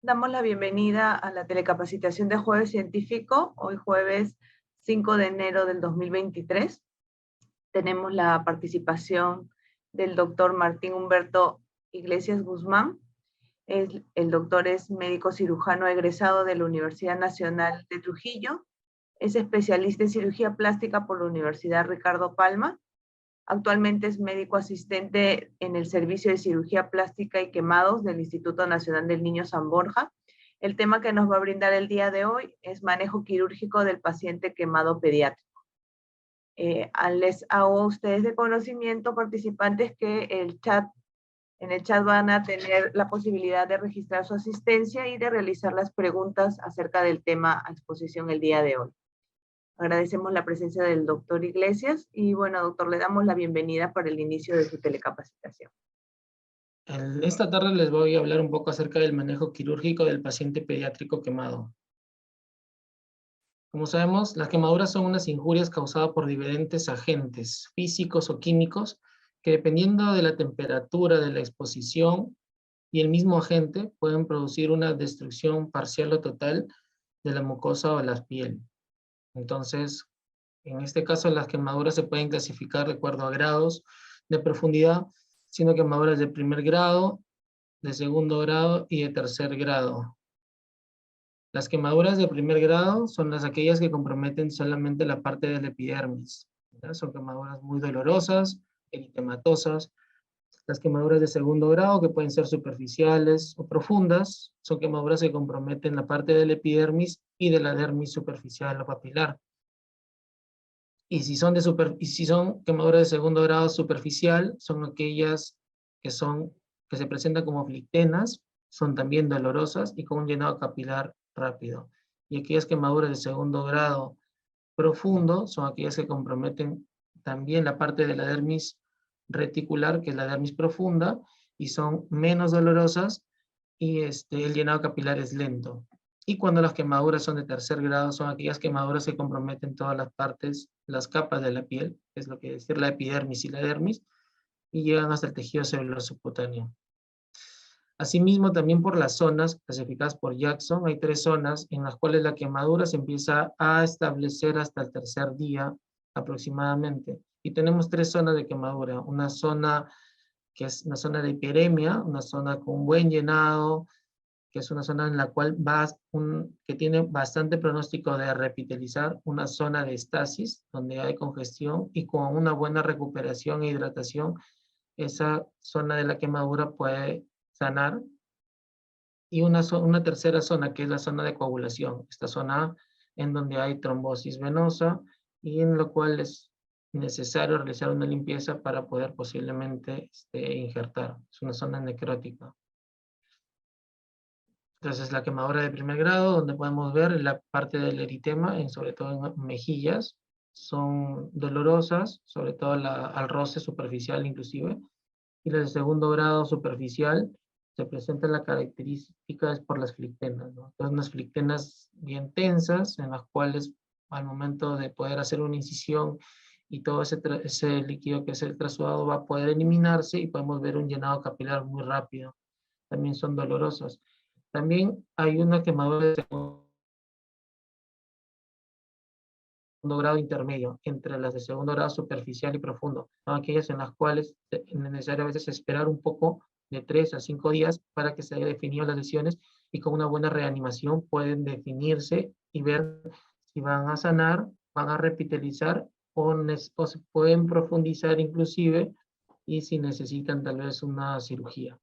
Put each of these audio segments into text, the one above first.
Damos la bienvenida a la telecapacitación de Jueves Científico, hoy jueves 5 de enero del 2023. Tenemos la participación del doctor Martín Humberto Iglesias Guzmán. El doctor es médico cirujano egresado de la Universidad Nacional de Trujillo. Es especialista en cirugía plástica por la Universidad Ricardo Palma. Actualmente es médico asistente en el Servicio de Cirugía Plástica y Quemados del Instituto Nacional del Niño San Borja. El tema que nos va a brindar el día de hoy es manejo quirúrgico del paciente quemado pediátrico. Les hago a ustedes de conocimiento, participantes, que en el chat van a tener la posibilidad de registrar su asistencia y de realizar las preguntas acerca del tema a exposición el día de hoy. Agradecemos la presencia del doctor Iglesias y bueno, doctor, le damos la bienvenida para el inicio de su telecapacitación. Esta tarde les voy a hablar un poco acerca del manejo quirúrgico del paciente pediátrico quemado. Como sabemos, las quemaduras son unas injurias causadas por diferentes agentes físicos o químicos que, dependiendo de la temperatura de la exposición y el mismo agente, pueden producir una destrucción parcial o total de la mucosa o la piel. Entonces, en este caso, las quemaduras se pueden clasificar de acuerdo a grados de profundidad, siendo quemaduras de primer grado, de segundo grado y de tercer grado. Las quemaduras de primer grado son aquellas que comprometen solamente la parte de la epidermis, ¿ya? Son quemaduras muy dolorosas, eritematosas. Las quemaduras de segundo grado, que pueden ser superficiales o profundas, son quemaduras que comprometen la parte de la epidermis y de la dermis superficial o papilar. Y si son quemaduras de segundo grado superficial, son aquellas que se presentan como flictenas, son también dolorosas y con un llenado capilar rápido. Y aquellas quemaduras de segundo grado profundo son aquellas que comprometen también la parte de la dermis reticular, que es la dermis profunda, y son menos dolorosas, y el llenado capilar es lento. Y cuando las quemaduras son de tercer grado, son aquellas quemaduras que comprometen todas las partes, las capas de la piel, que es lo que quiere decir la epidermis y la dermis, y llegan hasta el tejido celuloso cutáneo. Asimismo, también por las zonas clasificadas por Jackson, hay 3 zonas en las cuales la quemadura se empieza a establecer hasta el tercer día aproximadamente. Y tenemos 3 zonas de quemadura. Una zona que es una zona de hiperemia, una zona con un buen llenado, que es una zona en la cual que tiene bastante pronóstico de repitelizar, una zona de estasis, donde hay congestión, y con una buena recuperación e hidratación, esa zona de la quemadura puede sanar. Y una tercera zona, que es la zona de coagulación, esta zona en donde hay trombosis venosa, y en lo cual es necesario realizar una limpieza para poder posiblemente injertar. Es una zona necrótica. Entonces, la quemadura de primer grado, donde podemos ver la parte del eritema, sobre todo en mejillas, son dolorosas, sobre todo al roce superficial inclusive. Y las de segundo grado superficial, se presentan las características por las flictenas, ¿no? Entonces, unas flictenas bien tensas, en las cuales al momento de poder hacer una incisión y todo ese líquido que es el trasudado va a poder eliminarse, y podemos ver un llenado capilar muy rápido. También son dolorosas. También hay una quemadura de segundo grado intermedio, entre las de segundo grado superficial y profundo. Son aquellas en las cuales es necesario a veces esperar un poco, de 3 a 5 días, para que se haya definido las lesiones, y con una buena reanimación pueden definirse y ver si van a sanar, van a repitelizar o se pueden profundizar inclusive, y si necesitan tal vez una cirugía.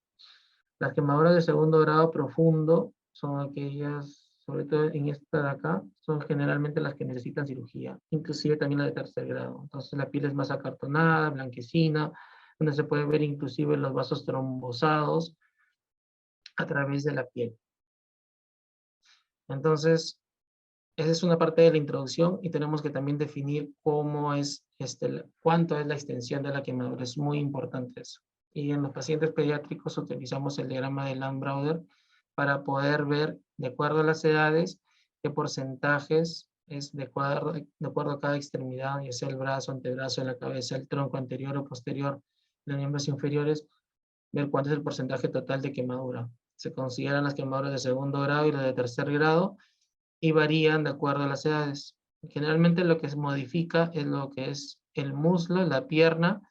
Las quemaduras de segundo grado profundo son aquellas, sobre todo en esta de acá, son generalmente las que necesitan cirugía, inclusive también las de tercer grado. Entonces la piel es más acartonada, blanquecina, donde se puede ver inclusive los vasos trombosados a través de la piel. Entonces, esa es una parte de la introducción, y tenemos que también definir cuánto es la extensión de la quemadura. Es muy importante eso. Y en los pacientes pediátricos utilizamos el diagrama de Landbrauer para poder ver, de acuerdo a las edades, qué porcentajes es de acuerdo a cada extremidad, ya sea el brazo, antebrazo, la cabeza, el tronco anterior o posterior, los miembros inferiores, ver cuánto es el porcentaje total de quemadura. Se consideran las quemaduras de segundo grado y las de tercer grado y varían de acuerdo a las edades. Generalmente lo que se modifica es lo que es el muslo, la pierna,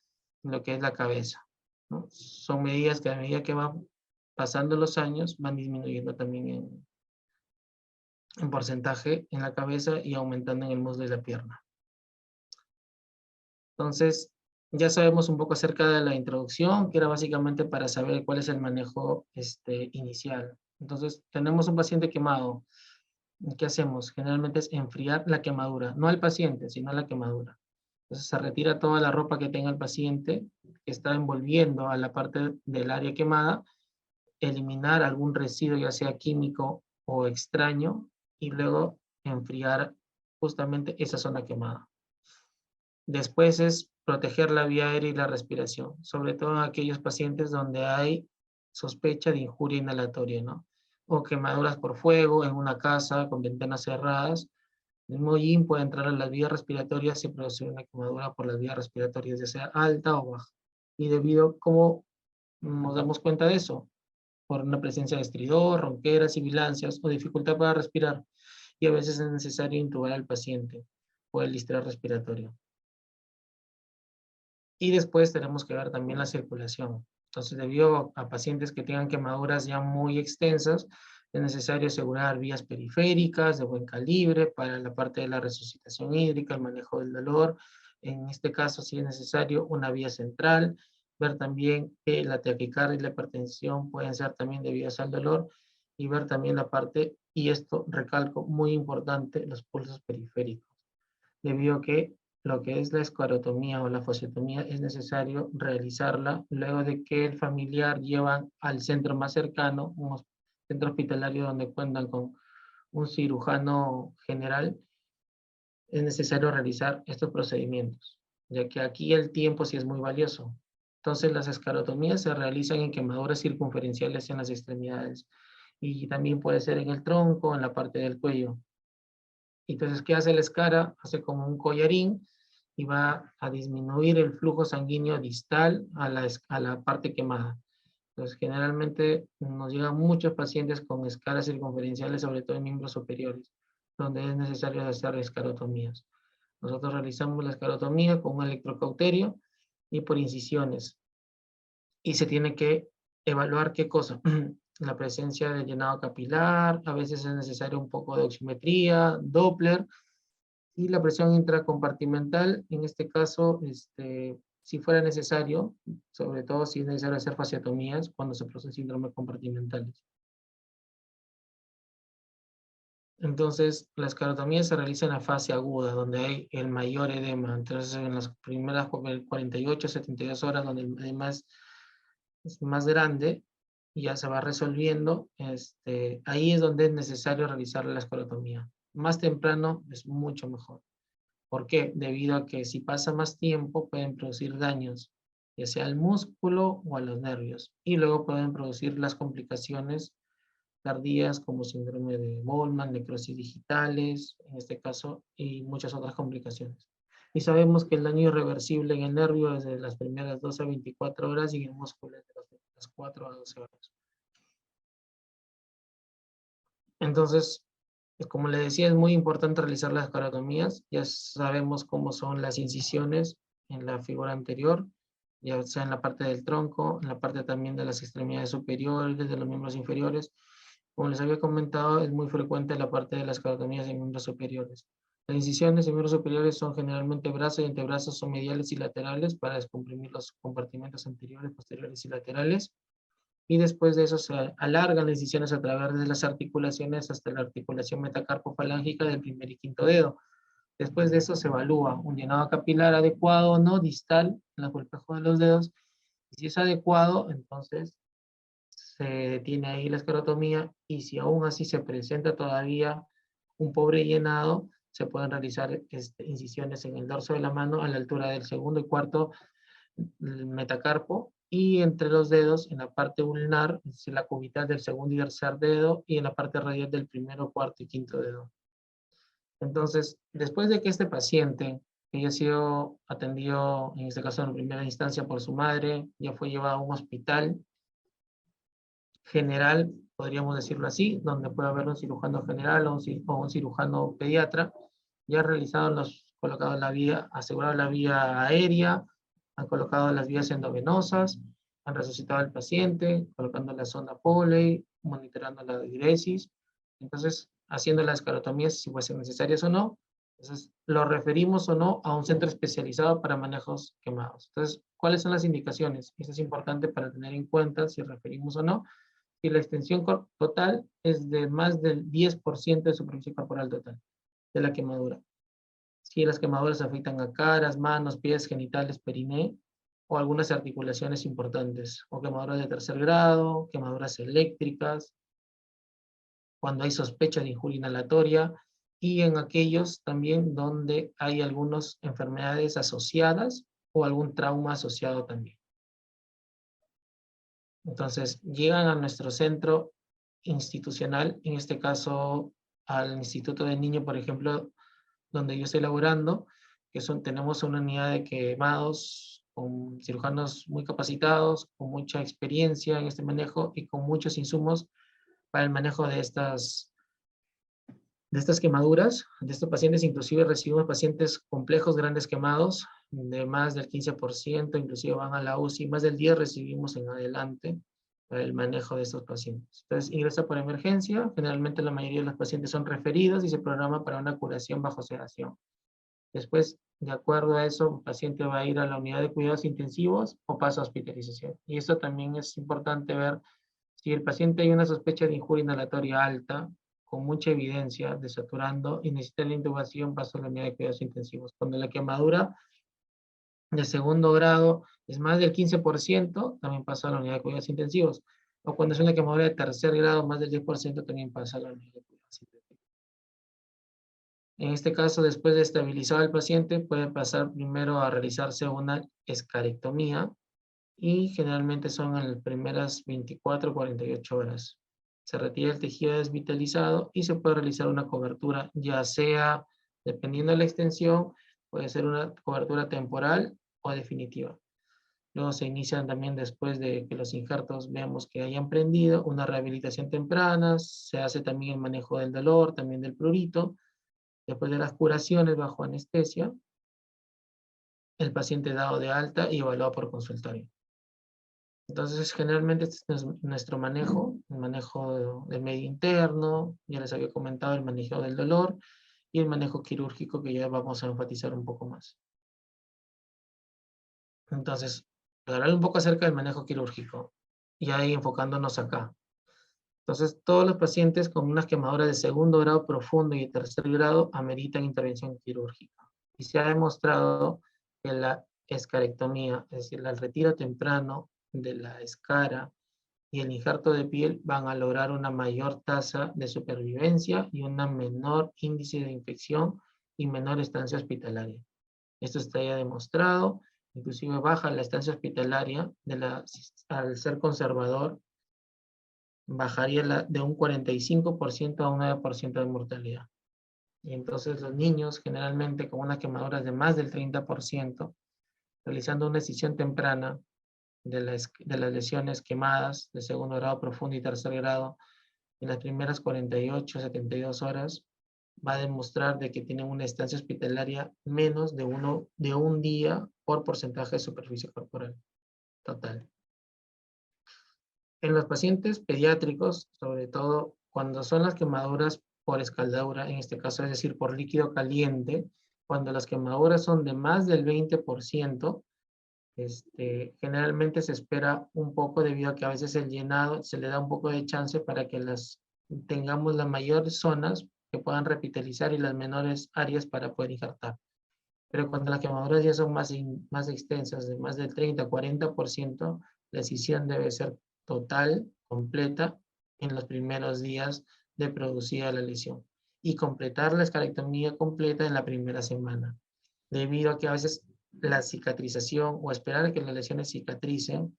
y lo que es la cabeza, ¿no? Son medidas que a medida que van pasando los años van disminuyendo también en porcentaje en la cabeza y aumentando en el muslo y la pierna. Entonces, ya sabemos un poco acerca de la introducción, que era básicamente para saber cuál es el manejo inicial. Entonces, tenemos un paciente quemado. ¿Qué hacemos? Generalmente es enfriar la quemadura, no al paciente, sino la quemadura. Entonces, se retira toda la ropa que tenga el paciente, que está envolviendo a la parte del área quemada, eliminar algún residuo, ya sea químico o extraño, y luego enfriar justamente esa zona quemada. Después es proteger la vía aérea y la respiración, sobre todo en aquellos pacientes donde hay sospecha de injuria inhalatoria, ¿no? O quemaduras por fuego en una casa con ventanas cerradas. El mollín puede entrar a las vías respiratorias y producir una quemadura por las vías respiratorias, ya sea alta o baja. Y debido, ¿cómo nos damos cuenta de eso? Por una presencia de estridor, ronqueras, sibilancias o dificultad para respirar. Y a veces es necesario intubar al paciente o el distrés respiratorio. Y después tenemos que ver también la circulación. Entonces, debido a pacientes que tengan quemaduras ya muy extensas, es necesario asegurar vías periféricas de buen calibre para la parte de la resucitación hídrica, el manejo del dolor. En este caso, si es necesario, una vía central. Ver también que la taquicardia y la hipertensión pueden ser también debidas al dolor. Y ver también la parte, y esto recalco, muy importante, los pulsos periféricos. Debido a que lo que es la esclerotomía o la fasciotomía es necesario realizarla luego de que el familiar lleva al centro más cercano, un centro hospitalario donde cuentan con un cirujano general, es necesario realizar estos procedimientos, ya que aquí el tiempo sí es muy valioso. Entonces las esclerotomías se realizan en quemaduras circunferenciales en las extremidades y también puede ser en el tronco, en la parte del cuello. Entonces, ¿qué hace la escara? Hace como un collarín y va a disminuir el flujo sanguíneo distal a la parte quemada. Entonces, generalmente nos llegan muchos pacientes con escaras circunferenciales, sobre todo en miembros superiores, donde es necesario hacer escarotomías. Nosotros realizamos la escarotomía con un electrocauterio y por incisiones. Y se tiene que evaluar qué cosa. La presencia de llenado capilar, a veces es necesario un poco de oximetría, Doppler, y la presión intracompartimental, en este caso, si fuera necesario, sobre todo si es necesario hacer fasciotomías cuando se producen síndromes compartimentales. Entonces, la esclerotomía se realiza en la fase aguda, donde hay el mayor edema. Entonces, en las primeras 48, 72 horas, donde el edema es más grande, y ya se va resolviendo, ahí es donde es necesario realizar la esclerotomía. Más temprano es mucho mejor. ¿Por qué? Debido a que si pasa más tiempo pueden producir daños, ya sea al músculo o a los nervios, y luego pueden producir las complicaciones tardías como síndrome de Goldman, necrosis digitales, en este caso, y muchas otras complicaciones. Y sabemos que el daño irreversible en el nervio es de las primeras 12 a 24 horas y en el músculo es de las 4 a 12 horas. Entonces, como le decía, es muy importante realizar las esclerotomías. Ya sabemos cómo son las incisiones en la figura anterior, ya sea en la parte del tronco, en la parte también de las extremidades superiores, de los miembros inferiores. Como les había comentado, es muy frecuente la parte de las esclerotomías en miembros superiores. Las incisiones en miembros superiores son generalmente brazos y antebrazos, son mediales y laterales para descomprimir los compartimentos anteriores, posteriores y laterales. Y después de eso se alargan las incisiones a través de las articulaciones hasta la articulación metacarpofalángica del primer y quinto dedo. Después de eso se evalúa un llenado capilar adecuado o no, distal, en el golpejo de los dedos. Y si es adecuado, entonces se detiene ahí la esclerotomía, y si aún así se presenta todavía un pobre llenado, se pueden realizar incisiones en el dorso de la mano a la altura del segundo y cuarto metacarpo, y entre los dedos en la parte ulnar, es decir, la cubital del segundo y tercer dedo, y en la parte radial del primero, cuarto y quinto dedo. Entonces, después de que este paciente, que ya ha sido atendido, en este caso en primera instancia por su madre, ya fue llevado a un hospital, general, podríamos decirlo así, donde puede haber un cirujano general o un cirujano pediatra, ya realizado colocado la vía, asegurado la vía aérea, han colocado las vías endovenosas, han resucitado al paciente, colocando la sonda Foley, monitoreando la diuresis, entonces haciendo las esclerotomías si fuesen necesarias o no. Entonces, lo referimos o no a un centro especializado para manejos quemados. Entonces, ¿cuáles son las indicaciones? Eso es importante para tener en cuenta si referimos o no. Si la extensión total es de más del 10% de superficie corporal total de la quemadura. Si las quemaduras afectan a caras, manos, pies, genitales, periné o algunas articulaciones importantes, o quemaduras de tercer grado, quemaduras eléctricas, cuando hay sospecha de injuria inhalatoria, y en aquellos también donde hay algunas enfermedades asociadas o algún trauma asociado también. Entonces, llegan a nuestro centro institucional, en este caso al Instituto del Niño, por ejemplo, donde yo estoy laborando, tenemos una unidad de quemados con cirujanos muy capacitados, con mucha experiencia en este manejo y con muchos insumos para el manejo de estas quemaduras, de estos pacientes. Inclusive recibimos pacientes complejos, grandes quemados, de más del 15%, inclusive van a la UCI, más del 10% recibimos en adelante para el manejo de estos pacientes. Entonces ingresa por emergencia, generalmente la mayoría de los pacientes son referidos y se programa para una curación bajo sedación. Después, de acuerdo a eso, el paciente va a ir a la unidad de cuidados intensivos o pasa a hospitalización. Y esto también es importante ver si el paciente hay una sospecha de injuria inhalatoria alta, con mucha evidencia, desaturando y necesita la intubación, pasa a la unidad de cuidados intensivos. Cuando la quemadura de segundo grado es más del 15%, también pasa a la unidad de cuidados intensivos. O cuando es una quemadura de tercer grado, más del 10%, también pasa a la unidad de cuidados intensivos. En este caso, después de estabilizar al paciente, puede pasar primero a realizarse una escarectomía, y generalmente son en las primeras 24 o 48 horas. Se retira el tejido desvitalizado y se puede realizar una cobertura, ya sea, dependiendo de la extensión, puede ser una cobertura temporal o definitiva. Luego se inician también, después de que los injertos veamos que hayan prendido, una rehabilitación temprana, se hace también el manejo del dolor, también del prurito. Después de las curaciones bajo anestesia, el paciente dado de alta y evaluado por consultorio. Entonces, generalmente este es nuestro manejo, el manejo del medio interno, ya les había comentado el manejo del dolor y el manejo quirúrgico, que ya vamos a enfatizar un poco más. Entonces, hablar un poco acerca del manejo quirúrgico, y ahí enfocándonos acá. Entonces, todos los pacientes con unas quemaduras de segundo grado profundo y de tercer grado ameritan intervención quirúrgica. Y se ha demostrado que la escarectomía, es decir, el retiro temprano de la escara y el injerto de piel, van a lograr una mayor tasa de supervivencia y un menor índice de infección y menor estancia hospitalaria. Esto está ya demostrado, inclusive baja la estancia hospitalaria al ser conservador, bajaría de un 45% a un 9% de mortalidad. Y entonces los niños, generalmente con unas quemaduras de más del 30%, realizando una decisión temprana de las lesiones quemadas de segundo grado profundo y tercer grado, en las primeras 48 a 72 horas, va a demostrar de que tienen una estancia hospitalaria menos de un día por porcentaje de superficie corporal total. En los pacientes pediátricos, sobre todo cuando son las quemaduras por escaldadura, en este caso es decir, por líquido caliente, cuando las quemaduras son de más del 20%, generalmente se espera un poco, debido a que a veces el llenado se le da un poco de chance para que tengamos las mayores zonas que puedan repitalizar y las menores áreas para poder injertar. Pero cuando las quemaduras ya son más extensas, de más del 30-40%, la decisión debe ser total, completa, en los primeros días de producida la lesión, y completar la escarectomía completa en la primera semana, debido a que a veces la cicatrización o esperar a que las lesiones cicatricen,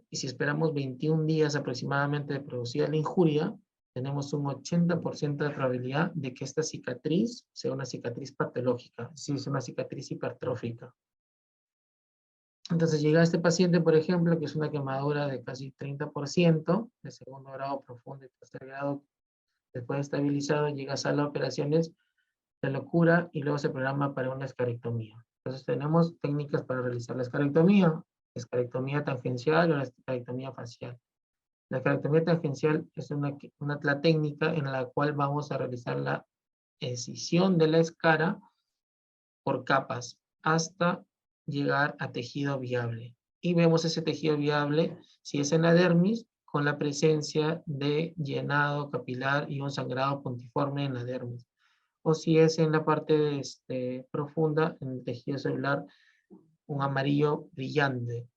y si esperamos 21 días aproximadamente de producida la injuria, tenemos un 80% de probabilidad de que esta cicatriz sea una cicatriz patológica, es decir, es una cicatriz hipertrófica. Entonces llega este paciente, por ejemplo, que es una quemadura de casi 30%, de segundo grado profundo y tercer grado, después de estabilizado, llega a sala de operaciones, se lo cura y luego se programa para una escarectomía. Entonces tenemos técnicas para realizar la escarectomía tangencial o la escarectomía facial. La escarectomía tangencial es la técnica en la cual vamos a realizar la escisión de la escara por capas hasta llegar a tejido viable. Y vemos ese tejido viable, si es en la dermis, con la presencia de llenado capilar y un sangrado puntiforme en la dermis. O si es en la parte profunda, en el tejido celular, un amarillo brillante.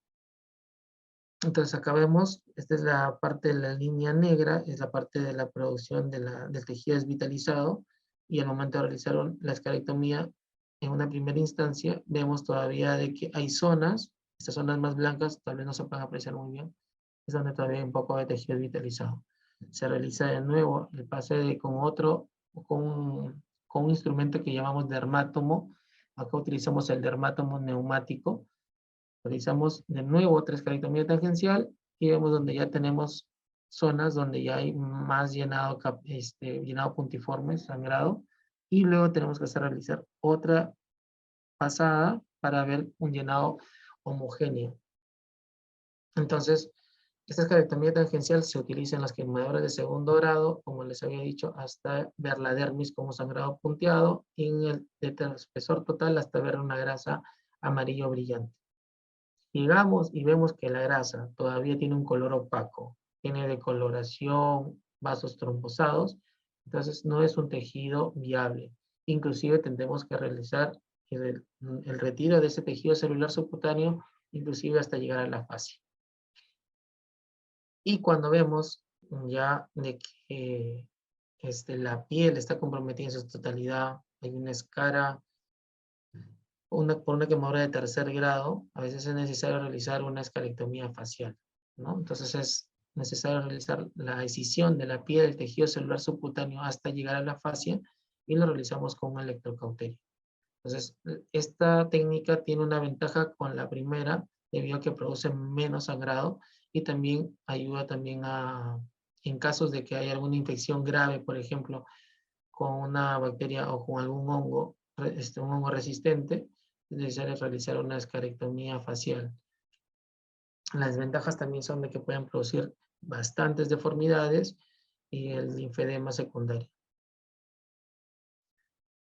Entonces acá vemos, esta es la parte de la línea negra, es la parte de la producción del tejido desvitalizado, y al momento de realizar la escarectomía, en una primera instancia, vemos todavía de que hay zonas, estas zonas más blancas, tal vez no se puedan apreciar muy bien, es donde todavía hay un poco de tejido desvitalizado. Se realiza de nuevo el pase con un instrumento que llamamos dermátomo. Acá utilizamos el dermátomo neumático. Realizamos de nuevo otra escarectomía tangencial y vemos donde ya tenemos zonas donde ya hay más llenado, llenado puntiforme, sangrado, y luego tenemos que realizar otra pasada para ver un llenado homogéneo. Entonces, esta escarectomía tangencial se utiliza en las quemaduras de segundo grado, como les había dicho, hasta ver la dermis como sangrado punteado, y en el de espesor total hasta ver una grasa amarillo brillante. Llegamos y vemos que la grasa todavía tiene un color opaco, tiene decoloración, vasos trombosados, entonces no es un tejido viable. Inclusive tendremos que realizar el retiro de ese tejido celular subcutáneo, inclusive hasta llegar a la fascia. Y cuando vemos ya de que la piel está comprometida en su totalidad, hay una escara, por una quemadura de tercer grado, a veces es necesario realizar una escarectomía facial, ¿no? Entonces es necesario realizar la escisión de la piel del tejido celular subcutáneo hasta llegar a la fascia, y lo realizamos con un electrocauterio. Entonces, esta técnica tiene una ventaja con la primera, debido a que produce menos sangrado, y también ayuda también en casos de que haya alguna infección grave, por ejemplo, con una bacteria o con algún hongo, un hongo resistente, es necesario realizar una escarectomía facial. Las ventajas también son de que pueden producir bastantes deformidades y el linfedema secundario.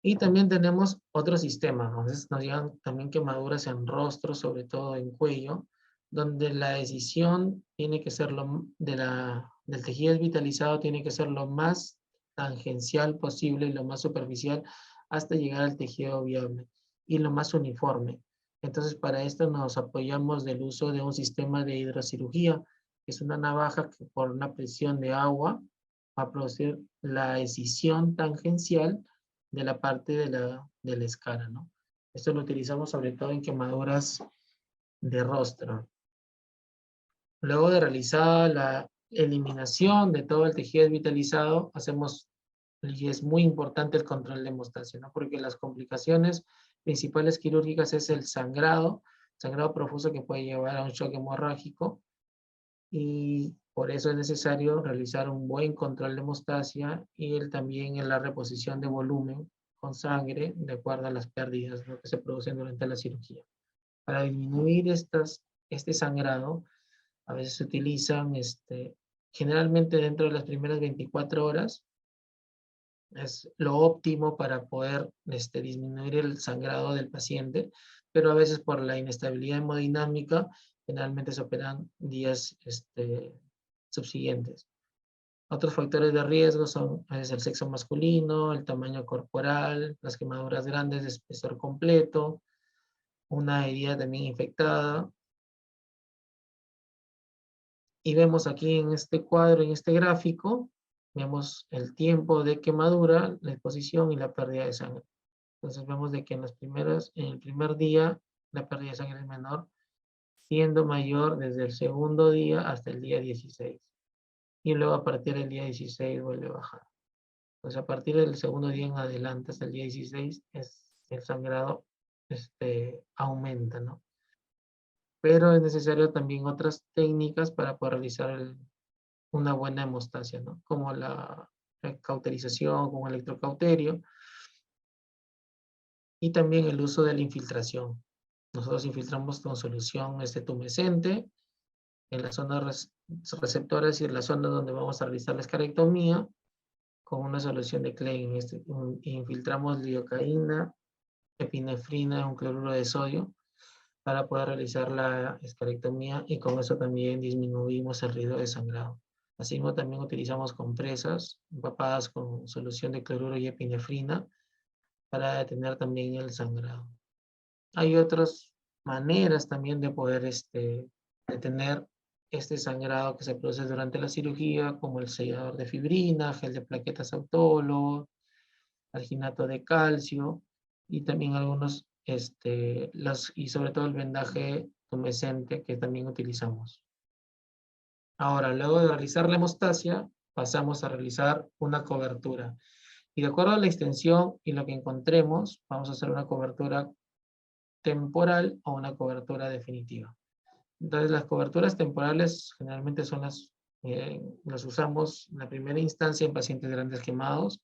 Y también tenemos otro sistema, entonces nos llegan también quemaduras en rostro, sobre todo en cuello, donde la decisión tiene que ser del tejido desvitalizado tiene que ser lo más tangencial posible y lo más superficial hasta llegar al tejido viable y lo más uniforme. Entonces para esto nos apoyamos del uso de un sistema de hidrocirugía, que es una navaja que por una presión de agua va a producir la escisión tangencial de la parte de la escara, ¿no? Esto lo utilizamos sobre todo en quemaduras de rostro. Luego de realizar la eliminación de todo el tejido desvitalizado, y es muy importante el control de hemostasia, ¿no? Porque las complicaciones principales quirúrgicas es el sangrado profuso que puede llevar a un shock hemorrágico, y por eso es necesario realizar un buen control de hemostasia y también en la reposición de volumen con sangre de acuerdo a las pérdidas, ¿no?, que se producen durante la cirugía. Para disminuir este sangrado, a veces se utilizan, generalmente dentro de las primeras 24 horas, es lo óptimo para poder disminuir el sangrado del paciente, pero a veces por la inestabilidad hemodinámica, generalmente se operan días subsiguientes. Otros factores de riesgo son a veces el sexo masculino, el tamaño corporal, las quemaduras grandes de espesor completo, una herida también infectada. Y vemos aquí en este cuadro, en este gráfico, vemos el tiempo de quemadura, la exposición y la pérdida de sangre. Entonces vemos de que en el primer día la pérdida de sangre es menor, siendo mayor desde el segundo día hasta el día 16. Y luego a partir del día 16 vuelve a bajar. Entonces a partir del segundo día en adelante hasta el día 16 el sangrado aumenta, ¿no? pero es necesario también otras técnicas para poder realizar una buena hemostasia, ¿no? Como la cauterización, como el electrocauterio, y también el uso de la infiltración. Nosotros infiltramos con solución tumescente en las zonas receptoras y en las zonas donde vamos a realizar la escarectomía con una solución de Klein. Infiltramos lidocaína, epinefrina, un cloruro de sodio para poder realizar la escarectomía y con eso también disminuimos el riesgo de sangrado. Asimismo también utilizamos compresas empapadas con solución de cloruro y epinefrina para detener también el sangrado. Hay otras maneras también de poder detener este sangrado que se produce durante la cirugía, como el sellador de fibrina, gel de plaquetas autólogo, alginato de calcio, y también algunos, y sobre todo el vendaje tumescente que también utilizamos. Ahora, luego de realizar la hemostasia, pasamos a realizar una cobertura. Y de acuerdo a la extensión y lo que encontremos, vamos a hacer una cobertura temporal o una cobertura definitiva. Entonces, las coberturas temporales generalmente son las usamos en la primera instancia en pacientes grandes quemados.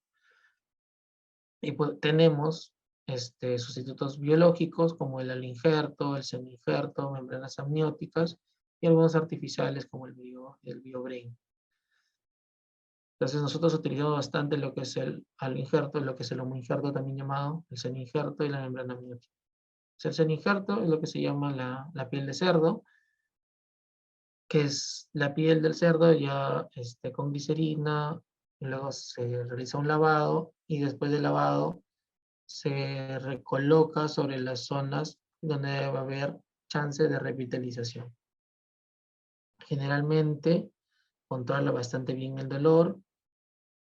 Y pues, tenemos sustitutos biológicos como el aloinjerto, el semi-injerto, membranas amnióticas y algunos artificiales como el BioBrain. Entonces nosotros utilizamos bastante lo que es el aloinjerto, lo que es el homoinjerto también llamado, el semi-injerto y la membrana amniótica. El semi-injerto es lo que se llama la piel de cerdo, que es la piel del cerdo ya con glicerina, luego se realiza un lavado y después del lavado se recoloca sobre las zonas donde debe haber chance de revitalización. Generalmente controla bastante bien el dolor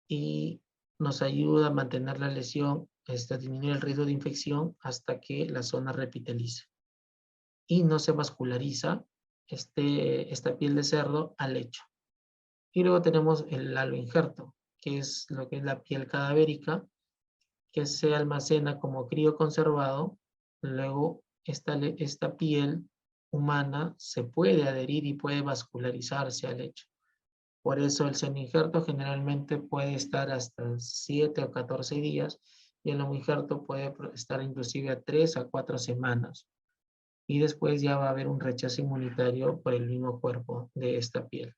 y nos ayuda a mantener la lesión, a disminuir el riesgo de infección hasta que la zona revitalice. Y no se vasculariza esta piel de cerdo al hecho. Y luego tenemos el aloinjerto, que es lo que es la piel cadavérica, que se almacena como crioconservado. Luego esta piel humana se puede adherir y puede vascularizarse al hecho. Por eso el semi-injerto generalmente puede estar hasta 7 o 14 días y el homoinjerto puede estar inclusive a 3 a 4 semanas. Y después ya va a haber un rechazo inmunitario por el mismo cuerpo de esta piel.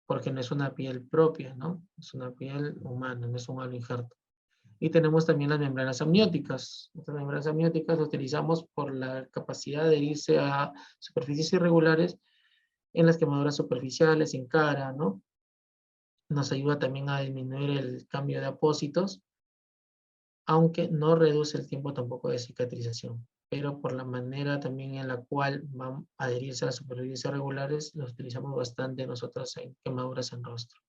Porque no es una piel propia, ¿no? Es una piel humana, no es un aloinjerto. Y tenemos también las membranas amnióticas. Estas membranas amnióticas las utilizamos por la capacidad de adherirse a superficies irregulares en las quemaduras superficiales, en cara, ¿no? Nos ayuda también a disminuir el cambio de apósitos, aunque no reduce el tiempo tampoco de cicatrización. Pero por la manera también en la cual van a adherirse a las superficies irregulares, los utilizamos bastante nosotros en quemaduras en rostro.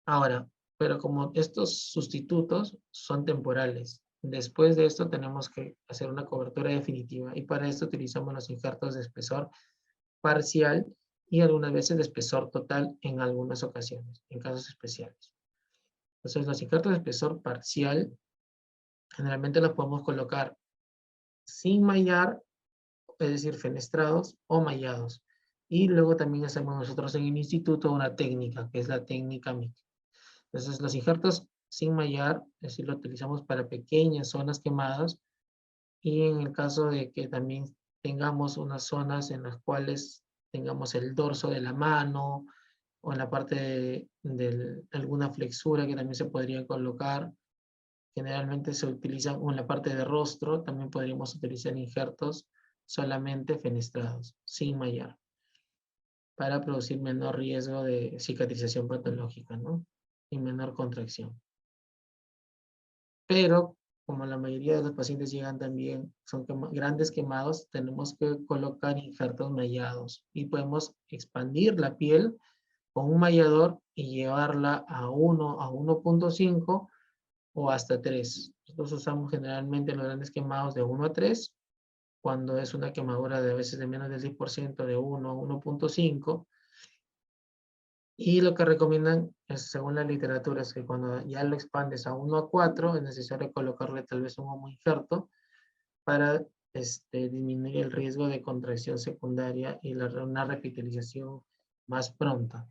Ahora, pero como estos sustitutos son temporales, después de esto tenemos que hacer una cobertura definitiva y para esto utilizamos los injertos de espesor parcial y algunas veces de espesor total en algunas ocasiones, en casos especiales. Entonces los injertos de espesor parcial generalmente los podemos colocar sin mallar, es decir, fenestrados o mallados. Y luego también hacemos nosotros en el instituto una técnica, que es la técnica MIC. Entonces los injertos sin mallar, es decir, lo utilizamos para pequeñas zonas quemadas y en el caso de que también tengamos unas zonas en las cuales tengamos el dorso de la mano o en la parte de alguna flexura que también se podría colocar, generalmente se utilizan, o en la parte de rostro también podríamos utilizar injertos solamente fenestrados, sin mallar, para producir menor riesgo de cicatrización patológica, ¿no? Y menor contracción. Pero como la mayoría de los pacientes llegan también, son grandes quemados, tenemos que colocar injertos mallados y podemos expandir la piel con un mallador y llevarla a 1, a 1.5 o hasta 3. Nosotros usamos generalmente los grandes quemados de 1 a 3, cuando es una quemadura de a veces de menos del 10% de 1 a 1.5. Y lo que recomiendan, según la literatura, es que cuando ya lo expandes a 1 a 4, es necesario colocarle tal vez un homoinjerto para disminuir el riesgo de contracción secundaria y una revitalización más pronta.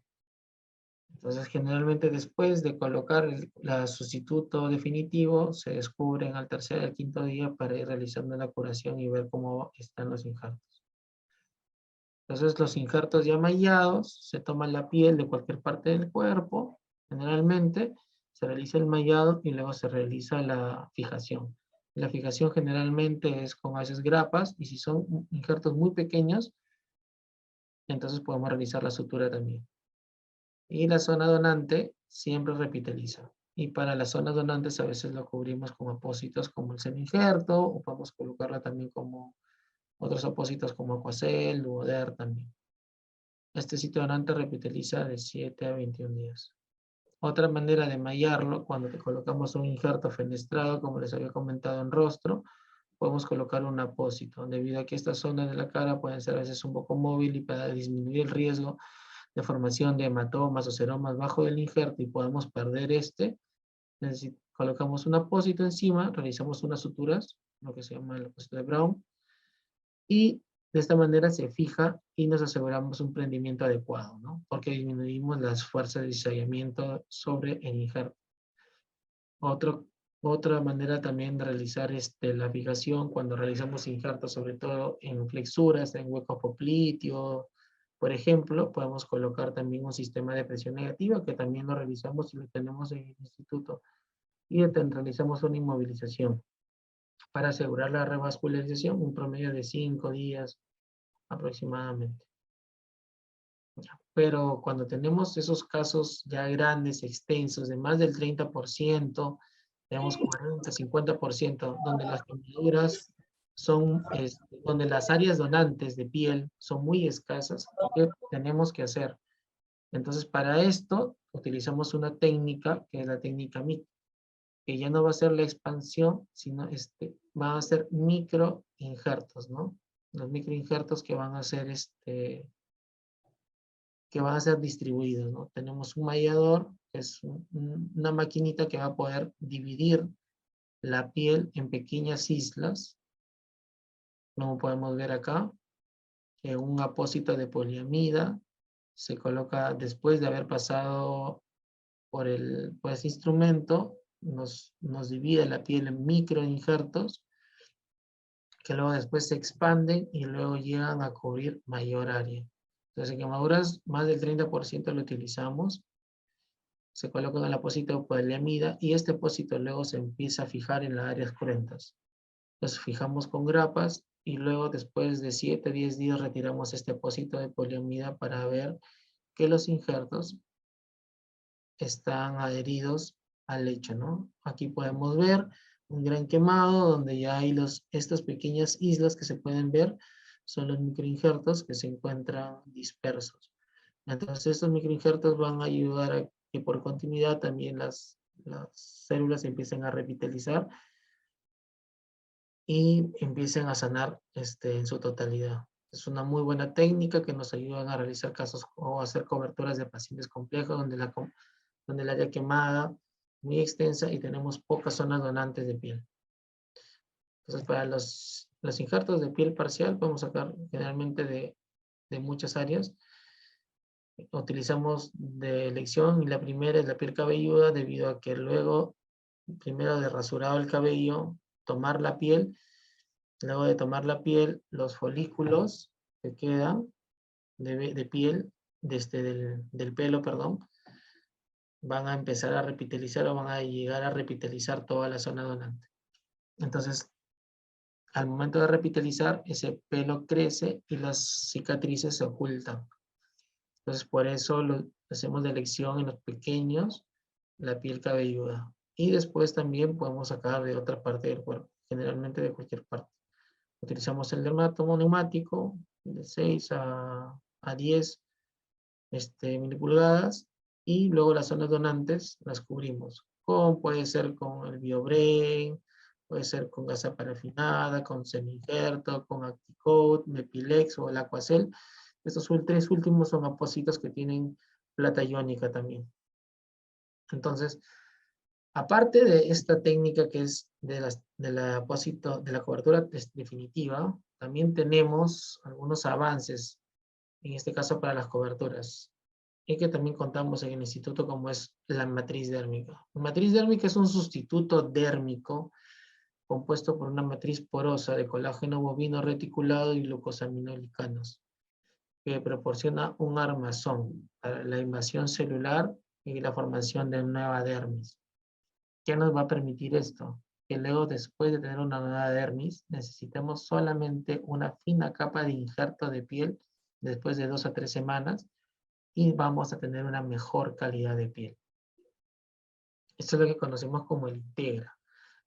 Entonces, generalmente después de colocar el sustituto definitivo, se descubren al tercer y al quinto día para ir realizando la curación y ver cómo están los injertos. Entonces, los injertos ya mallados, se toma la piel de cualquier parte del cuerpo, generalmente, se realiza el mallado y luego se realiza la fijación. La fijación generalmente es con haces grapas, y si son injertos muy pequeños, entonces podemos realizar la sutura también. Y la zona donante siempre repitaliza. Y para las zonas donantes a veces lo cubrimos con apósitos como el semi-injerto, o podemos colocarla también como otros apósitos como Aquacel, Duoder también. Este sitio donante repitaliza de 7 a 21 días. Otra manera de mallarlo, cuando te colocamos un injerto fenestrado, como les había comentado en rostro, podemos colocar un apósito, debido a que estas zonas de la cara pueden ser a veces un poco móvil, y para disminuir el riesgo de formación de hematomas o seromas bajo del injerto y podemos perder colocamos un apósito encima, realizamos unas suturas, lo que se llama el apósito de Brown, y de esta manera se fija y nos aseguramos un prendimiento adecuado, ¿no? Porque disminuimos las fuerzas de cizallamiento sobre el injerto. Otra manera también de realizar la fijación cuando realizamos injertos, sobre todo en flexuras, en hueco popliteo, por ejemplo, podemos colocar también un sistema de presión negativa, que también lo realizamos y lo tenemos en el instituto, y realizamos una inmovilización para asegurar la revascularización, un promedio de 5 días aproximadamente. Pero cuando tenemos esos casos ya grandes, extensos, de más del 30%, tenemos 40, 50%, donde las quemaduras son, donde las áreas donantes de piel son muy escasas, ¿qué tenemos que hacer? Entonces, para esto, utilizamos una técnica, que es la técnica MIC, que ya no va a ser la expansión, sino van a ser microinjertos, ¿no? Los microinjertos que van a ser distribuidos, ¿no? Tenemos un mallador, que es una maquinita que va a poder dividir la piel en pequeñas islas, como podemos ver acá, que un apósito de poliamida se coloca después de haber pasado por ese instrumento, nos divide la piel en microinjertos, que luego después se expanden y luego llegan a cubrir mayor área. Entonces, en quemaduras, más del 30% lo utilizamos. Se coloca en el apósito de poliamida y este apósito luego se empieza a fijar en las áreas cruentas. Entonces, fijamos con grapas y luego después de 7 a 10 días retiramos este apósito de poliamida para ver que los injertos están adheridos al lecho, ¿no? Aquí podemos ver un gran quemado donde ya hay estas pequeñas islas que se pueden ver, son los microinjertos que se encuentran dispersos. Entonces estos microinjertos van a ayudar a que por continuidad también las células empiecen a revitalizar y empiecen a sanar en su totalidad. Es una muy buena técnica que nos ayuda a realizar casos o hacer coberturas de pacientes complejos donde el área quemada muy extensa y tenemos pocas zonas donantes de piel. Entonces, para los injertos de piel parcial, podemos sacar generalmente de muchas áreas. Utilizamos de elección, y la primera es la piel cabelluda, debido a que luego, primero de rasurado el cabello, tomar la piel, luego de tomar la piel, los folículos que quedan de piel, del pelo, perdón, van a empezar a repitalizar o van a llegar a repitalizar toda la zona donante. Entonces, al momento de repitalizar, ese pelo crece y las cicatrices se ocultan. Entonces, por eso hacemos de elección en los pequeños la piel cabelluda. Y después también podemos sacar de otra parte del cuerpo, generalmente de cualquier parte. Utilizamos el dermatomo neumático de 6 a 10 milipulgadas, y luego las zonas donantes las cubrimos. Puede ser con el BioBrain, puede ser con gasa parafinada, con semi-injerto, con Acticoat, Mepilex o el Aquacel. Estos 3 últimos son apósitos que tienen plata iónica también. Entonces, aparte de esta técnica que es de la cobertura definitiva, también tenemos algunos avances, en este caso para las coberturas, y que también contamos en el instituto, como es la matriz dérmica. La matriz dérmica es un sustituto dérmico compuesto por una matriz porosa de colágeno bovino reticulado y glucosaminoglicanos, que proporciona un armazón para la invasión celular y la formación de nueva dermis. ¿Qué nos va a permitir esto? Que luego, después de tener una nueva dermis, necesitamos solamente una fina capa de injerto de piel después de 2 a 3 semanas y vamos a tener una mejor calidad de piel. Esto es lo que conocemos como el Integra.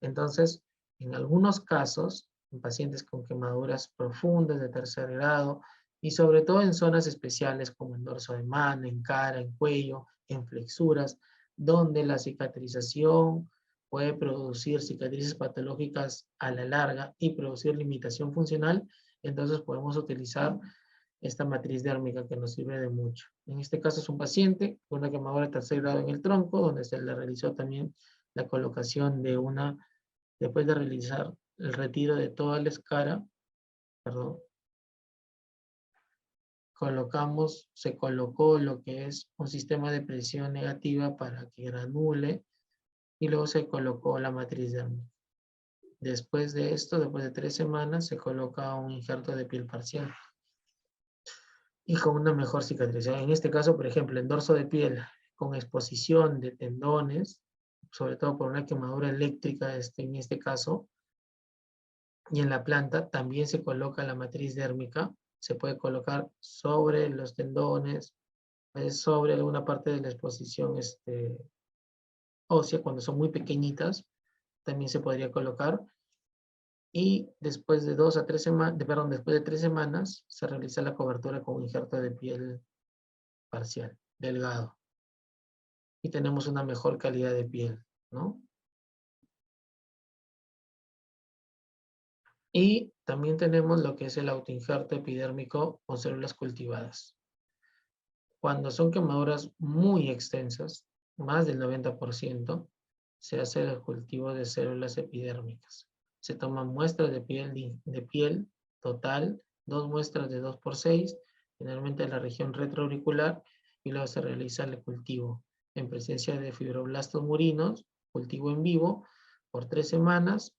Entonces, en algunos casos, en pacientes con quemaduras profundas de tercer grado y sobre todo en zonas especiales como en dorso de mano, en cara, en cuello, en flexuras, donde la cicatrización puede producir cicatrices patológicas a la larga y producir limitación funcional, entonces podemos utilizar esta matriz dérmica que nos sirve de mucho. En este caso es un paciente con una quemadura de tercer grado en el tronco, donde se le realizó también la colocación de una, después de realizar el retiro de toda la escara, perdón, se colocó lo que es un sistema de presión negativa para que granule y luego se colocó la matriz dérmica. Después de esto, después de 3 semanas, se coloca un injerto de piel parcial y con una mejor cicatrización. En este caso, por ejemplo, en dorso de piel con exposición de tendones, sobre todo por una quemadura eléctrica en este caso, y en la planta también se coloca la matriz dérmica, se puede colocar sobre los tendones, sobre alguna parte de la exposición ósea, cuando son muy pequeñitas, también se podría colocar. Y después de 2 a 3 semanas, perdón, después de 3 semanas, se realiza la cobertura con un injerto de piel parcial, delgado. Y tenemos una mejor calidad de piel, ¿no? Y también tenemos lo que es el autoinjerto epidérmico con células cultivadas. Cuando son quemaduras muy extensas, más del 90%, se hace el cultivo de células epidérmicas. Se toman muestras de piel total, 2 muestras de 2×6, generalmente en la región retroauricular, y luego se realiza el cultivo en presencia de fibroblastos murinos, cultivo en vivo, por 3 semanas,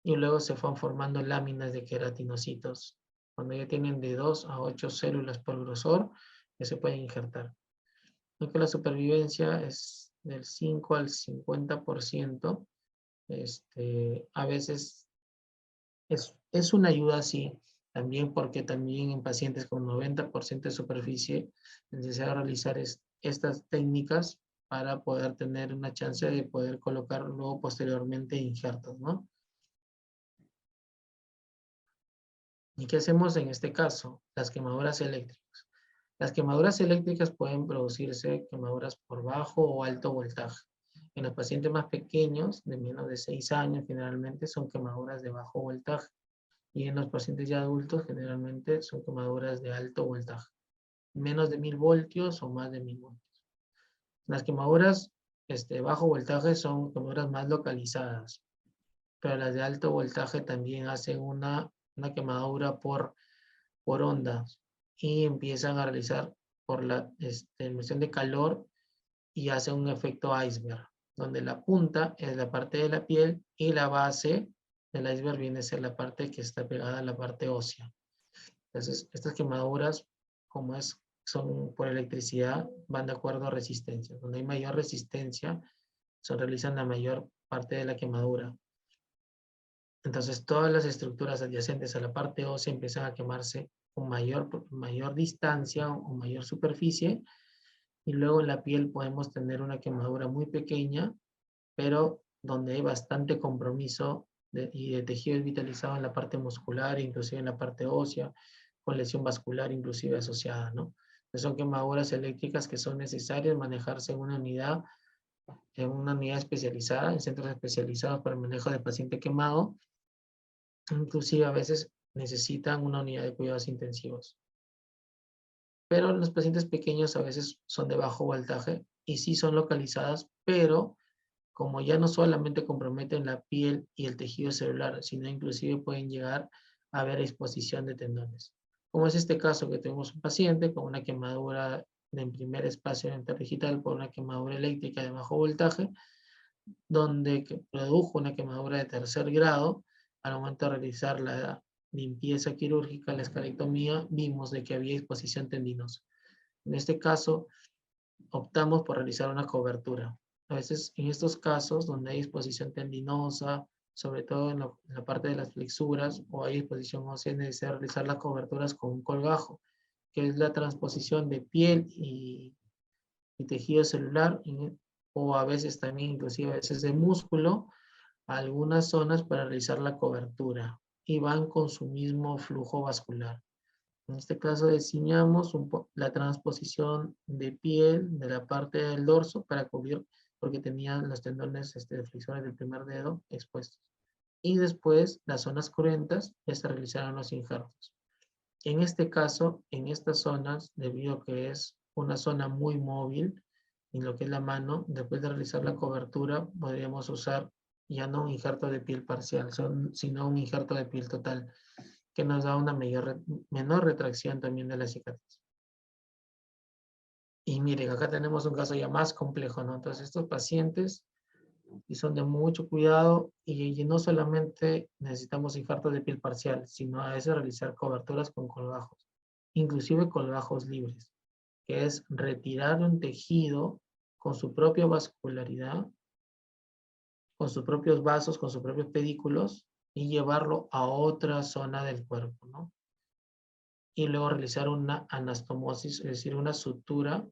y luego se van formando láminas de queratinocitos. Cuando ya tienen de 2 a 8 células por grosor, ya se pueden injertar. Aunque la supervivencia es del 5 al 50%, a veces es una ayuda, sí, también porque también en pacientes con 90% de superficie es necesario realizar estas técnicas para poder tener una chance de poder colocar luego posteriormente injertos, ¿no? ¿Y qué hacemos en este caso? Las quemaduras eléctricas. Las quemaduras eléctricas pueden producirse quemaduras por bajo o alto voltaje. En los pacientes más pequeños, de menos de 6 años, generalmente son quemaduras de bajo voltaje. Y en los pacientes ya adultos, generalmente son quemaduras de alto voltaje. Menos de 1000 voltios o más de 1000 voltios. Las quemaduras de bajo voltaje son quemaduras más localizadas. Pero las de alto voltaje también hacen una quemadura por ondas y empiezan a realizar por la emisión de calor y hace un efecto iceberg, donde la punta es la parte de la piel y la base del iceberg viene a ser la parte que está pegada a la parte ósea. Entonces, estas quemaduras, como son por electricidad, van de acuerdo a resistencia. Donde hay mayor resistencia, se realizan la mayor parte de la quemadura. Entonces, todas las estructuras adyacentes a la parte ósea empiezan a quemarse con mayor distancia o mayor superficie, y luego en la piel podemos tener una quemadura muy pequeña, pero donde hay bastante compromiso y de tejido vitalizado en la parte muscular, inclusive en la parte ósea, con lesión vascular inclusive asociada, ¿no? Entonces son quemaduras eléctricas que son necesarias manejarse en una unidad especializada, en centros especializados para el manejo de paciente quemado. Inclusive a veces necesitan una unidad de cuidados intensivos. Pero los pacientes pequeños a veces son de bajo voltaje y sí son localizadas, pero como ya no solamente comprometen la piel y el tejido celular, sino inclusive pueden llegar a haber exposición de tendones. Como es este caso que tenemos un paciente con una quemadura en primer espacio interdigital por una quemadura eléctrica de bajo voltaje, donde produjo una quemadura de tercer grado. Al momento de realizar la limpieza quirúrgica, la escalectomía, vimos de que había exposición tendinosa. En este caso, optamos por realizar una cobertura. A veces en estos casos donde hay exposición tendinosa, sobre todo en la parte de las flexuras, o hay exposición ósea, es necesario realizar las coberturas con un colgajo, que es la transposición de piel y tejido celular, o a veces también, inclusive a veces de músculo, a algunas zonas para realizar la cobertura, y van con su mismo flujo vascular. En este caso diseñamos la transposición de piel de la parte del dorso para cubrir, porque tenían los tendones flexores del primer dedo expuestos. Y después las zonas cruentas ya se realizaron los injertos. En este caso, en estas zonas, debido a que es una zona muy móvil, en lo que es la mano, después de realizar la cobertura, podríamos usar ya no un injerto de piel parcial, sino un injerto de piel total, que nos da una menor retracción también de la cicatriz. Y miren, acá tenemos un caso ya más complejo, ¿no? Entonces, estos pacientes y son de mucho cuidado, y no solamente necesitamos injertos de piel parcial, sino a veces realizar coberturas con colgajos, inclusive colgajos libres, que es retirar un tejido con su propia vascularidad, con sus propios vasos, con sus propios pedículos, y llevarlo a otra zona del cuerpo, ¿no? Y luego realizar una anastomosis, es decir, una sutura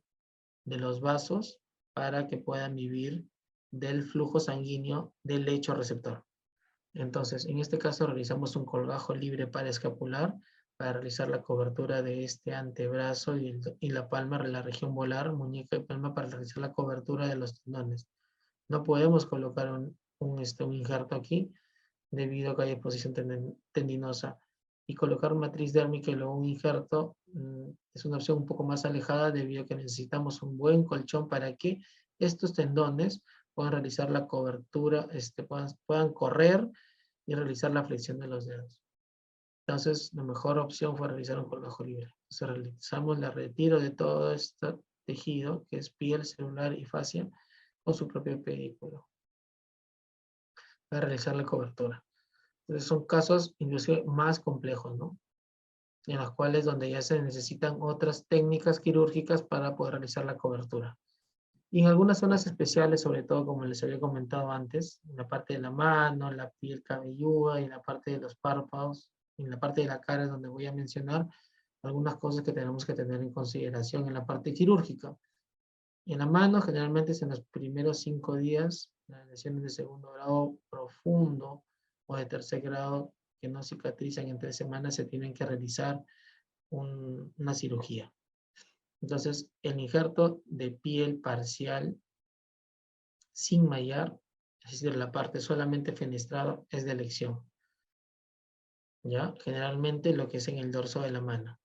de los vasos para que puedan vivir del flujo sanguíneo del lecho receptor. Entonces, en este caso realizamos un colgajo libre paraescapular para realizar la cobertura de este antebrazo y la palma, la región volar, muñeca y palma, para realizar la cobertura de los tendones. No podemos colocar un injerto aquí debido a que hay exposición tendinosa. Y colocar matriz dérmica y luego un injerto es una opción un poco más alejada, debido a que necesitamos un buen colchón para que estos tendones puedan realizar la cobertura, puedan correr y realizar la flexión de los dedos. Entonces, la mejor opción fue realizar un colgajo libre. Entonces, realizamos el retiro de todo este tejido, que es piel, celular y fascia, con su propio pedículo, para realizar la cobertura. Entonces, son casos inclusive más complejos, ¿no? En los cuales donde ya se necesitan otras técnicas quirúrgicas para poder realizar la cobertura. Y en algunas zonas especiales, sobre todo como les había comentado antes, en la parte de la mano, la piel cabelluda, y en la parte de los párpados, en la parte de la cara es donde voy a mencionar algunas cosas que tenemos que tener en consideración en la parte quirúrgica. En la mano, generalmente es en los primeros 5 días, las lesiones de segundo grado profundo o de tercer grado que no cicatrizan en 3 semanas, se tienen que realizar una cirugía. Entonces, el injerto de piel parcial sin mallar, es decir, la parte solamente fenestrada, es de elección. ¿Ya? Generalmente lo que es en el dorso de la mano.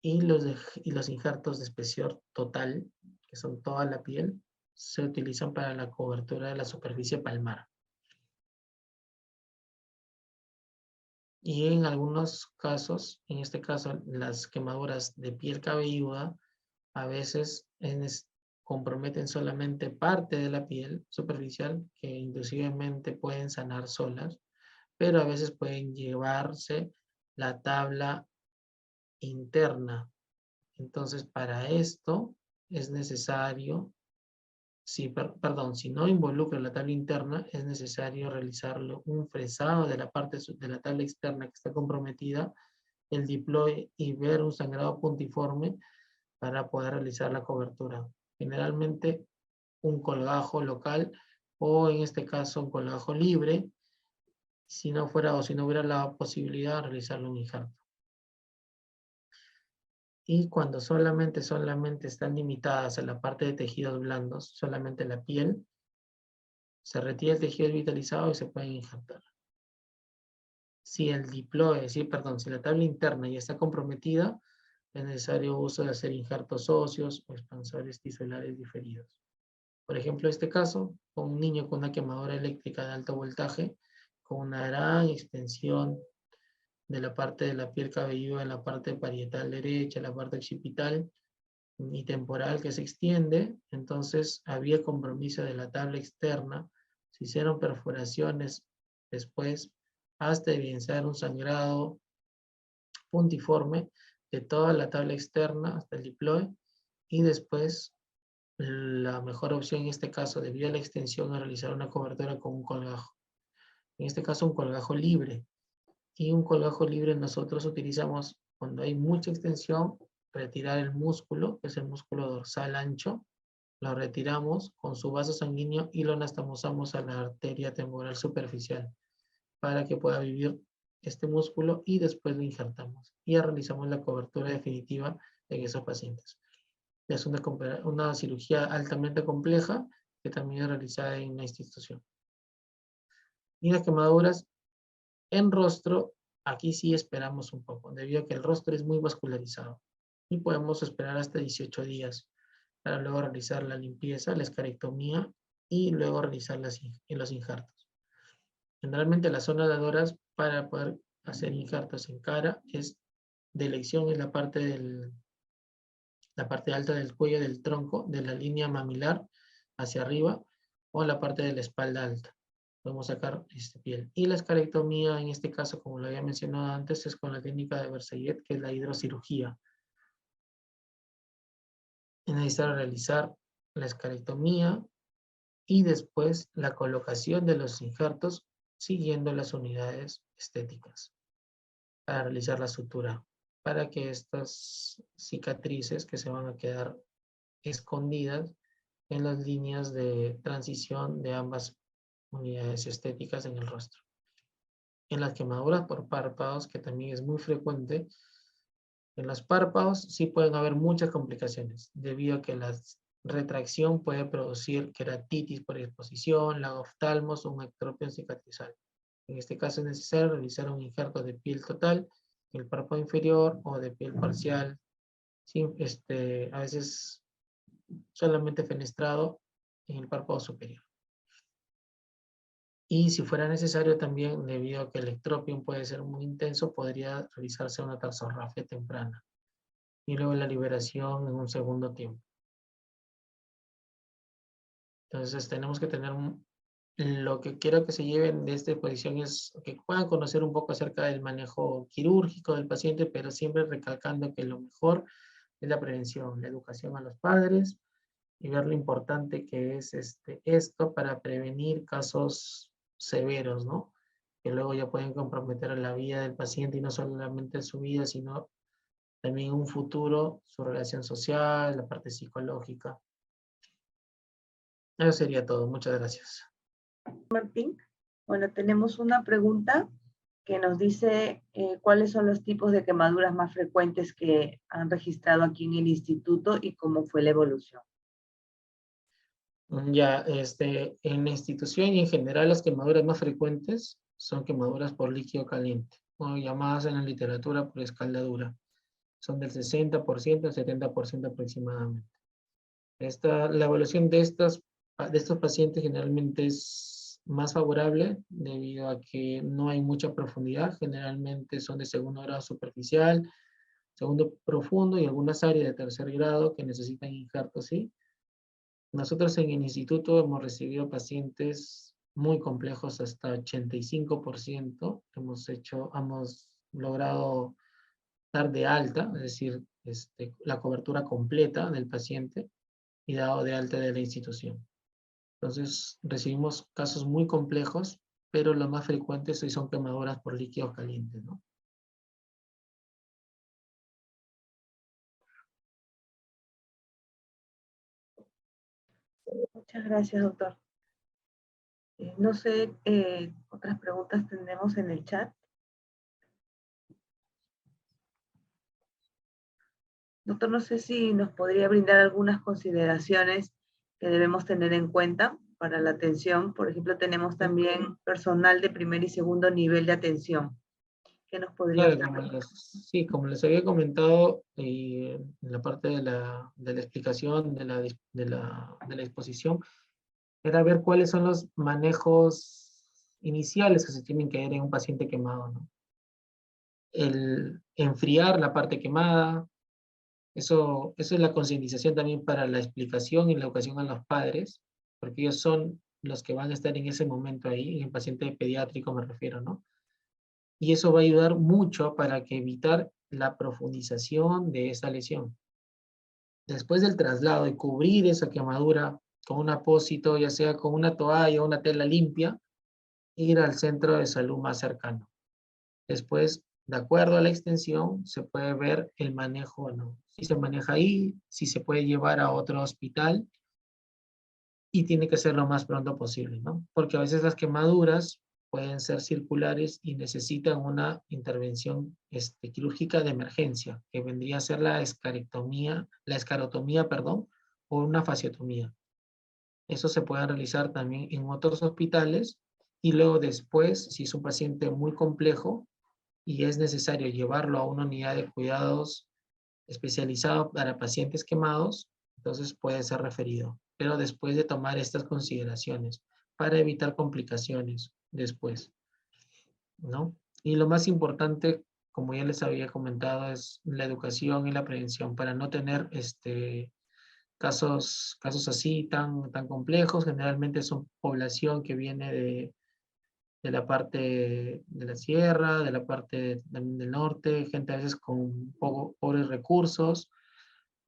Y los injertos de espesor total, que son toda la piel, se utilizan para la cobertura de la superficie palmar. Y en algunos casos, en este caso las quemaduras de piel cabelluda, a veces comprometen solamente parte de la piel superficial, que inclusivemente pueden sanar solas, pero a veces pueden llevarse la tabla interna. Entonces, para esto es necesario, si no involucra la tabla interna, es necesario realizarlo un fresado de la parte de la tabla externa que está comprometida, el diploe, y ver un sangrado puntiforme para poder realizar la cobertura. Generalmente un colgajo local, o en este caso un colgajo libre, si no hubiera la posibilidad de realizarlo un injerto. Y cuando solamente están limitadas a la parte de tejidos blandos, solamente la piel, se retira el tejido vitalizado y se pueden injertar. Si el diploe, si la tabla interna ya está comprometida, es necesario uso de hacer injertos óseos o expansores tisulares diferidos. Por ejemplo, en este caso, con un niño con una quemadura eléctrica de alto voltaje, con una gran extensión de la parte de la piel cabelluda en la parte parietal derecha, la parte occipital y temporal que se extiende, entonces había compromiso de la tabla externa, se hicieron perforaciones después hasta evidenciar un sangrado puntiforme de toda la tabla externa hasta el diploe, y después la mejor opción en este caso, debido a la extensión, es realizar una cobertura con un colgajo. En este caso, un colgajo libre. Y un colgajo libre nosotros utilizamos cuando hay mucha extensión, retirar el músculo, que es el músculo dorsal ancho, lo retiramos con su vaso sanguíneo y lo anastomosamos a la arteria temporal superficial para que pueda vivir este músculo, y después lo injertamos. Y ya realizamos la cobertura definitiva en esos pacientes. Es una cirugía altamente compleja que también es realizada en la institución. Y las quemaduras en rostro, aquí sí esperamos un poco, debido a que el rostro es muy vascularizado. Y podemos esperar hasta 18 días para luego realizar la limpieza, la escarectomía y luego realizar los injertos. Generalmente las zonas dadoras para poder hacer injertos en cara es de elección en la parte alta del cuello del tronco, de la línea mamilar hacia arriba, o la parte de la espalda alta. Podemos sacar piel. Y la escarectomía, en este caso, como lo había mencionado antes, es con la técnica de Berceuet, que es la hidrocirugía. Es necesario realizar la escarectomía y después la colocación de los injertos siguiendo las unidades estéticas para realizar la sutura, para que estas cicatrices que se van a quedar escondidas en las líneas de transición de ambas unidades estéticas en el rostro. En las quemaduras por párpados, que también es muy frecuente, en los párpados sí pueden haber muchas complicaciones, debido a que la retracción puede producir queratitis por exposición, lagoftalmos o un ectropio cicatrizal. En este caso es necesario realizar un injerto de piel total en el párpado inferior o de piel parcial, a veces solamente fenestrado en el párpado superior. Y si fuera necesario también, debido a que el ectropium puede ser muy intenso, podría realizarse una tarsorrafia temprana y luego la liberación en un segundo tiempo. Entonces tenemos que tener lo que quiero que se lleven de esta exposición es que puedan conocer un poco acerca del manejo quirúrgico del paciente, pero siempre recalcando que lo mejor es la prevención, la educación a los padres y ver lo importante que es esto para prevenir casos severos, ¿no? Que luego ya pueden comprometer la vida del paciente, y no solamente su vida, sino también en un futuro su relación social, la parte psicológica. Eso sería todo. Muchas gracias. Martín, bueno, tenemos una pregunta que nos dice cuáles son los tipos de quemaduras más frecuentes que han registrado aquí en el instituto y cómo fue la evolución. Ya, en la institución y en general las quemaduras más frecuentes son quemaduras por líquido caliente, o llamadas en la literatura por escaldadura. Son del 60% al 70% aproximadamente. La evaluación de estos pacientes generalmente es más favorable debido a que no hay mucha profundidad. Generalmente son de segundo grado superficial, segundo profundo y algunas áreas de tercer grado que necesitan injertos, ¿sí? Nosotros en el instituto hemos recibido pacientes muy complejos, hasta 85%. Hemos logrado dar de alta, es decir, la cobertura completa del paciente y dado de alta de la institución. Entonces, recibimos casos muy complejos, pero los más frecuentes hoy son quemaduras por líquidos calientes, ¿no? Muchas gracias, doctor. No sé, otras preguntas tenemos en el chat. Doctor, no sé si nos podría brindar algunas consideraciones que debemos tener en cuenta para la atención. Por ejemplo, tenemos también personal de primer y segundo nivel de atención. ¿Qué nos podría Claro, usted sí, como les había comentado en la parte de la explicación de la exposición, era ver cuáles son los manejos iniciales que se tienen que ver en un paciente quemado, ¿no? El enfriar la parte quemada, eso es la concientización también para la explicación y la educación a los padres, porque ellos son los que van a estar en ese momento ahí, en el paciente pediátrico me refiero, ¿no? Y eso va a ayudar mucho para que evitar la profundización de esa lesión. Después del traslado y cubrir esa quemadura con un apósito, ya sea con una toalla o una tela limpia, ir al centro de salud más cercano. Después, de acuerdo a la extensión, se puede ver el manejo o no. Si se maneja ahí, si se puede llevar a otro hospital y tiene que ser lo más pronto posible, ¿no? Porque a veces las quemaduras pueden ser circulares y necesitan una intervención quirúrgica de emergencia, que vendría a ser la escarotomía, perdón, o una fasciotomía. Eso se puede realizar también en otros hospitales y luego después, si es un paciente muy complejo y es necesario llevarlo a una unidad de cuidados especializado para pacientes quemados, entonces puede ser referido, pero después de tomar estas consideraciones para evitar complicaciones después, ¿no? Y lo más importante, como ya les había comentado, es la educación y la prevención para no tener casos así tan complejos. Generalmente son población que viene de la parte de la sierra, de la parte también del norte, gente a veces con pobres recursos,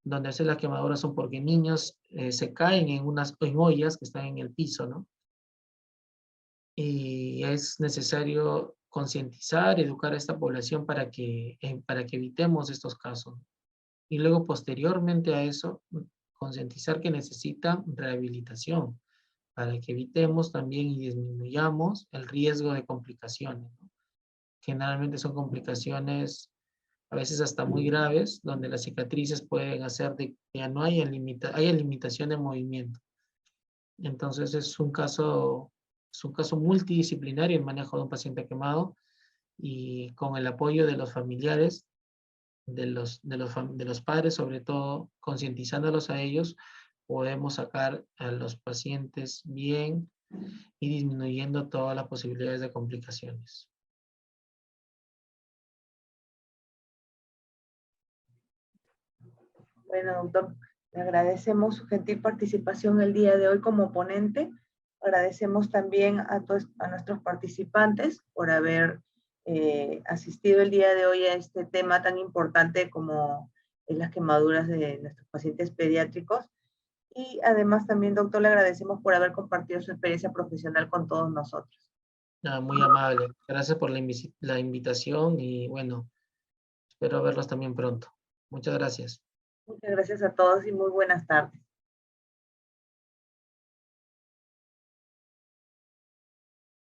donde a veces las quemaduras son porque niños se caen en ollas que están en el piso, ¿no? Y es necesario concientizar, educar a esta población para que evitemos estos casos. Y luego, posteriormente a eso, concientizar que necesitan rehabilitación para que evitemos también y disminuyamos el riesgo de complicaciones, ¿no? Generalmente son complicaciones a veces hasta muy graves, donde las cicatrices pueden hacer de que ya no haya limitación de movimiento. Entonces es un caso multidisciplinario el manejo de un paciente quemado y con el apoyo de los familiares, de los padres sobre todo, concientizándolos a ellos, podemos sacar a los pacientes bien y disminuyendo todas las posibilidades de complicaciones. Bueno, doctor, le agradecemos su gentil participación el día de hoy como ponente. Agradecemos también a nuestros participantes por haber asistido el día de hoy a este tema tan importante como las quemaduras de nuestros pacientes pediátricos. Y además también, doctor, le agradecemos por haber compartido su experiencia profesional con todos nosotros. Muy amable. Gracias por la invitación y bueno, espero verlos también pronto. Muchas gracias. Muchas gracias a todos y muy buenas tardes.